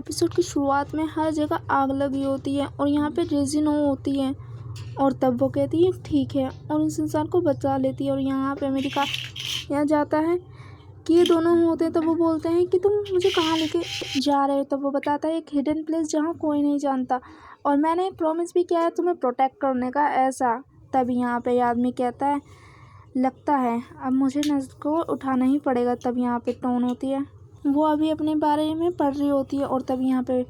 Episode की शुरुआत में हर जगह आग लगी होती है और यहाँ पे रेजिनो होती है और तब वो कहती है ठीक है और उस इंसान को बचा लेती है। और यहाँ पे अमेरिका यहाँ जाता है कि ये दोनों होते हैं। तब वो बोलते हैं कि तुम मुझे कहाँ लेके जा रहे हो। तब वो बताता है एक हिडन प्लेस जहाँ कोई नहीं जानता और मैंने एक प्रॉमिस भी किया है तुम्हें प्रोटेक्ट करने का ऐसा। तब यहाँ पे आदमी कहता है लगता है अब मुझे नज़र को उठाना ही पड़ेगा। तब यहाँ पे टोन होती है वो अभी अपने बारे में पढ़ रही होती है और तब यहाँ पे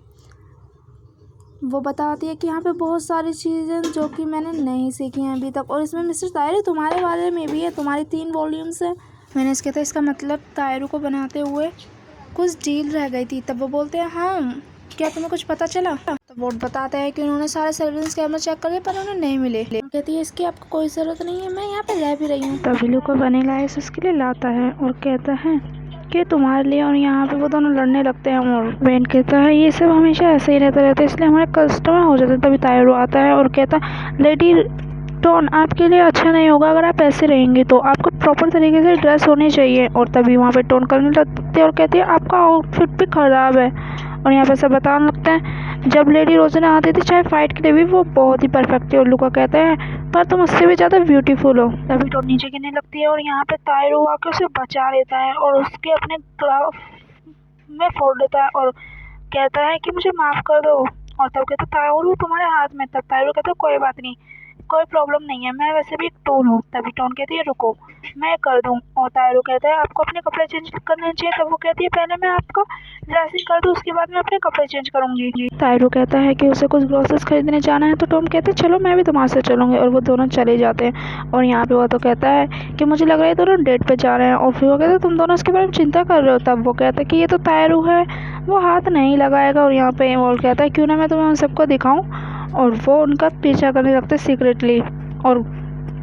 वो बताती है कि यहाँ पे बहुत सारी चीज़ें जो कि मैंने नहीं सीखी हैं अभी तक। और इसमें मिस्टर तायरू तुम्हारे बारे में भी है, तुम्हारी 3 वॉल्यूम्स है। मैंने इसके था इसका मतलब तायरू को बनाते हुए कुछ डील रह गई थी। तब वो बोलते हैं हाँ क्या तुम्हें कुछ पता चला। तब वो बताते हैं कि उन्होंने सारे सर्विलेंस कैमरा चेक कर लिए पर उन्हें नहीं मिले। कहती है इसकी आपको कोई ज़रूरत नहीं है, मैं यहाँ पे रह भी रही हूँ। तभी लू को वनीला आइस उसके लिए लाता है और कहता है कि तुम्हारे लिए। और यहाँ पे वो दोनों लड़ने लगते हैं और वेन कहता है ये सब हमेशा ऐसे ही रहता है इसलिए हमारे कस्टमर हो जाते हैं। तभी तायरू आता है और कहता लेडी टोन आपके लिए अच्छा नहीं होगा अगर आप ऐसे रहेंगे तो आपको प्रॉपर तरीके से ड्रेस होनी चाहिए। और तभी वहाँ पे टोन करने लगती है और कहती है आपका आउटफिट भी ख़राब है। और यहाँ पे सब बताने लगते हैं जब लेडी रोजाना आती थी चाहे फाइट के लिए भी वो बहुत ही परफेक्ट थी। और लुका कहता है पर तुम उससे भी ज़्यादा ब्यूटीफुल हो। तभी टोन नीचे गिरने लगती है और यहाँ पे तायरू आके उसे बचा लेता है और उसके अपने ग्लव में फोड़ देता है और कहता है कि मुझे माफ़ कर दो। और तब कहता तायरू तुम्हारे हाथ में। तब तायरू कहता कोई बात नहीं, कोई प्रॉब्लम नहीं है, मैं वैसे भी एक टोन हूँ। तभी टोन कहती है रुको मैं कर दूँ। और तायरू कहता है आपको अपने कपड़े चेंज करने चाहिए। तब वो कहती है पहले मैं आपको ड्रेसिंग कर दूँ उसके बाद मैं अपने कपड़े चेंज करूँगी। तायरू कहता है कि उसे कुछ ग्रोसरीज खरीदने जाना है तो टोन कहते हैं चलो मैं भी तुम्हारे साथ चलूँगी। और वो दोनों चले जाते हैं और यहाँ पे वो तो कहता है कि मुझे लग रहा है दोनों डेट पे जा रहे हैं। और फिर वो कहते हैं तुम दोनों इसके बारे में चिंता कर रहे हो। तब वो कहता है कि ये तो तायरू है वो हाथ नहीं लगाएगा। और यहाँ पे वो कहता है क्यों ना मैं तुम्हें उन सबको दिखाऊँ। और वो उनका पीछा करने लगते सीक्रेटली। और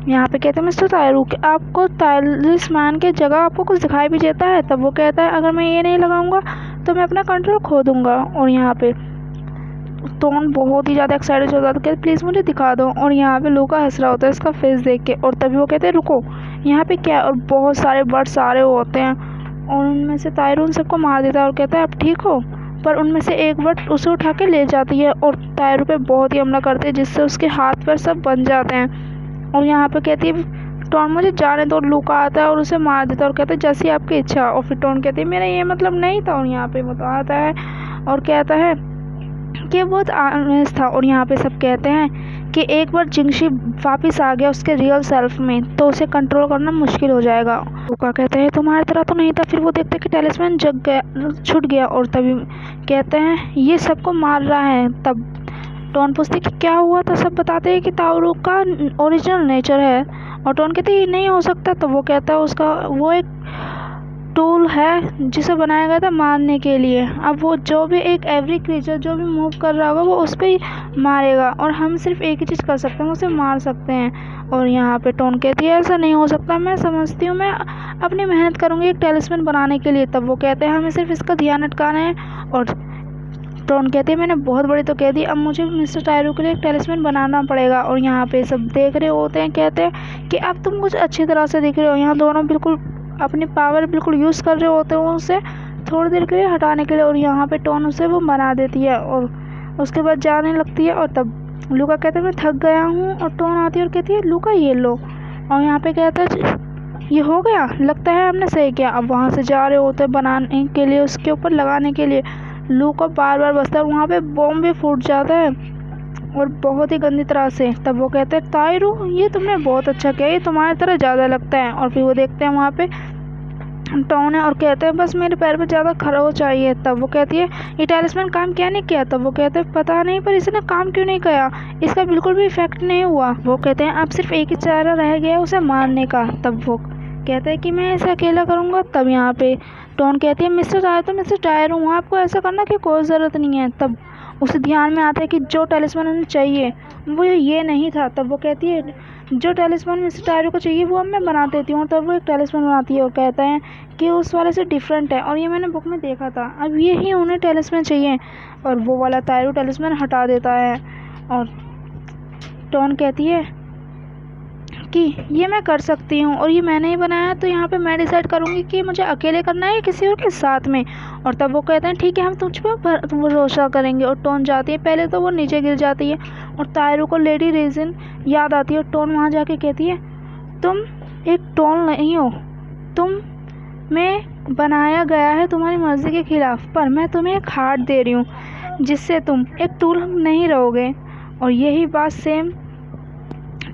यहाँ पे कहते हैं मिस्टर तायरू कि आपको तालिस्मान के जगह आपको कुछ दिखाई भी देता है। तब वो कहता है अगर मैं ये नहीं लगाऊंगा तो मैं अपना कंट्रोल खो दूंगा। और यहाँ पे टोन बहुत ही ज़्यादा एक्साइटेड हो जाता है कि प्लीज़ मुझे दिखा दो। और यहाँ पे लूका हंस रहा होता है इसका फेस देख के। और तभी वो कहते हैं रुको यहाँ पे क्या। और बहुत सारे बर्ड्स आ रहे होते हैं और उनमें से तायरू उन सबको मार देता है और कहता है आप ठीक हो। पर उनमें से एक बर्ड उसे उठा के ले जाती है और तायरू पे बहुत ही हमला करती है जिससे उसके हाथ पैर सब बन जाते हैं। और यहाँ पे कहती है टोन मुझे जाने दो। लूका आता है और उसे मार देता है और कहता है जैसी आपकी इच्छा। और फिर टोन कहती है मेरा ये मतलब नहीं था। और यहाँ पे वो तो आता है और कहता है कि बहुत ऑनेस्ट था। और यहाँ पे सब कहते हैं कि एक बार जिंगशी वापस आ गया उसके रियल सेल्फ में तो उसे कंट्रोल करना मुश्किल हो जाएगा। लूका कहते हैं तुम्हारी तरह तो नहीं था। फिर वो देखते हैं कि टैलिस्मैन जग गया छूट गया। और तभी कहते हैं ये सबको मार रहा है। तब टोन पूछती कि क्या हुआ तो सब बताते हैं कि तायरू का ओरिजिनल नेचर है। और टोन कहते ये नहीं हो सकता। तो वो कहता है उसका वो एक टूल है जिसे बनाया गया था मारने के लिए। अब वो जो भी एक एवरी क्रीचर जो भी मूव कर रहा होगा वो उस पर ही मारेगा और हम सिर्फ एक ही चीज़ कर सकते हैं उसे मार सकते हैं। और यहाँ पे टोन कहती है ऐसा नहीं हो सकता, मैं समझती हूँ, मैं अपनी मेहनत करूँगी एक टेलिस्मैन बनाने के लिए। तब वो कहते हैं हमें सिर्फ इसका ध्यान अटकाना है। और टोन कहती है मैंने बहुत बड़ी तो कह दी, अब मुझे मिस्टर तायरू के लिए एक टेलिस्मैन बनाना पड़ेगा। और यहाँ पे सब देख रहे होते हैं, कहते हैं कि अब तुम कुछ अच्छी तरह से दिख रहे हो। यहाँ दोनों बिल्कुल अपनी पावर बिल्कुल यूज़ कर रहे होते हैं उसे थोड़ी देर के लिए हटाने के लिए। और यहाँ पे टोन उसे वो बना देती है और उसके बाद जाने लगती है। और तब लूका कहता है मैं थक गया हूँ। और टोन आती है और कहती है लूका ये लो। और यहाँ पे कहता है ये हो गया, लगता है हमने सही किया। अब वहाँ से जा रहे होते हैं बनाने के लिए उसके ऊपर लगाने के लिए। लूका बार बार बसता है और वहाँ पे बॉम्ब भी फूट जाता है और बहुत ही गंदी तरह से। तब वो कहते हैं तायरू ये तुमने बहुत अच्छा किया, ये तुम्हारी तरह ज़्यादा लगता है। और फिर वो देखते हैं वहाँ पे टोन है और कहते हैं बस मेरे पैर पे ज़्यादा खरोच चाहिए। तब वो कहती है ये टैलिस्मैन काम क्या नहीं किया। तब वो कहते हैं पता नहीं पर इसने काम क्यों नहीं किया, इसका बिल्कुल भी इफेक्ट नहीं हुआ। वो कहते हैं अब सिर्फ एक ही चारा रह गया उसे मारने का। तब वो कहते हैं कि मैं इसे अकेला करूँगा। तब यहाँ पे टोन कहती है मिस्टर तायरू तो मिस्टर तायरू हूँ, आपको ऐसा करना की कोई ज़रूरत नहीं है। तब उसे ध्यान में आता है कि जो टैलिस्मैन उन्हें चाहिए वो ये नहीं था। तब वो कहती है जो टैलिस्मैन मिस्टर तायरू को चाहिए वो अब मैं बना देती हूँ। तब वो एक टैलिस्मैन बनाती है और कहता है कि उस वाले से डिफरेंट है और ये मैंने बुक में देखा था, अब ये ही उन्हें टैलिस्मैन चाहिए। और वो वाला तायरू टैलिस्मैन हटा देता है। और टोन कहती है कि ये मैं कर सकती हूँ और ये मैंने ही बनाया है, तो यहाँ पे मैं डिसाइड करूँगी कि मुझे अकेले करना है या किसी और के साथ में। और तब वो कहते हैं ठीक है, हम तुझ पर भरोसा करेंगे। और टोन जाती है, पहले तो वो नीचे गिर जाती है और तायरू को लेडी रेजिन याद आती है और टोन वहाँ जाके कहती है तुम एक टोन नहीं हो, तुम में बनाया गया है तुम्हारी मर्ज़ी के ख़िलाफ़, पर मैं तुम्हें एक हार्ट दे रही हूँ जिससे तुम एक टूल नहीं रहोगे। और यही बात सेम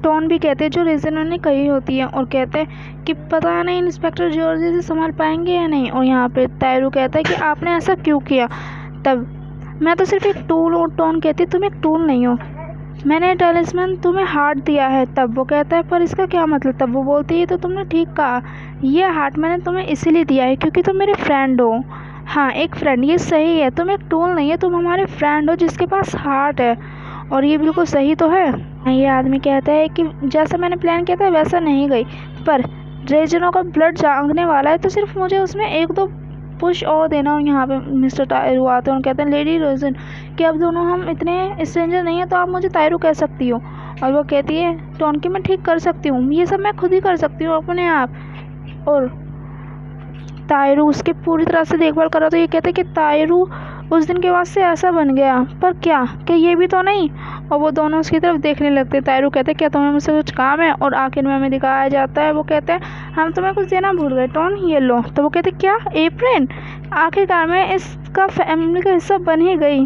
टोन भी कहते हैं जो रेजिन ने कही होती है और कहते हैं कि पता नहीं इंस्पेक्टर जॉर्ज इसे संभाल पाएंगे या नहीं। और यहाँ पे तायरू कहता है कि आपने ऐसा क्यों किया। तब मैं तो सिर्फ एक टूल, और टोन कहती तुम एक टूल नहीं हो, मैंने टैलिस्मैन तुम्हें हार्ट दिया है। तब वो कहता है पर इसका क्या मतलब। तब वो बोलती है तो तुमने ठीक कहा, ये हार्ट मैंने तुम्हें इसीलिए दिया है क्योंकि तुम मेरे फ्रेंड हो। हाँ, एक फ्रेंड, ये सही है, तुम एक टूल नहीं है, तुम हमारे फ्रेंड हो जिसके पास हार्ट है। और ये बिल्कुल सही तो है। ये आदमी कहता है कि जैसा मैंने प्लान किया था वैसा नहीं गई, पर रेजिनो का ब्लड जागने वाला है, तो सिर्फ मुझे उसमें एक दो पुश और देना। और यहाँ पे मिस्टर तायरू आते हैं और कहते हैं लेडी रेजिन कि अब दोनों हम इतने स्ट्रेंजर नहीं है, तो आप मुझे तायरू कह सकती हो। और वो कहती है टोन की मैं ठीक कर सकती हूँ, ये सब मैं खुद ही कर सकती हूँ अपने आप। और तायरू उसकी पूरी तरह से देखभाल कर रहा, तो ये कहते हैं कि तायरू उस दिन के बाद से ऐसा बन गया, पर क्या ये भी तो नहीं। और वो दोनों उसकी तरफ देखने लगते। तायरू कहते हैं क्या तुम्हें मुझसे कुछ काम है। और आखिर में हमें दिखाया जाता है, वो कहते हैं हम तुम्हें कुछ देना भूल गए टोन, ये लो। तो वो कहते क्या एप्रन, आखिरकार में इसका फैमिली का हिस्सा बन ही गई।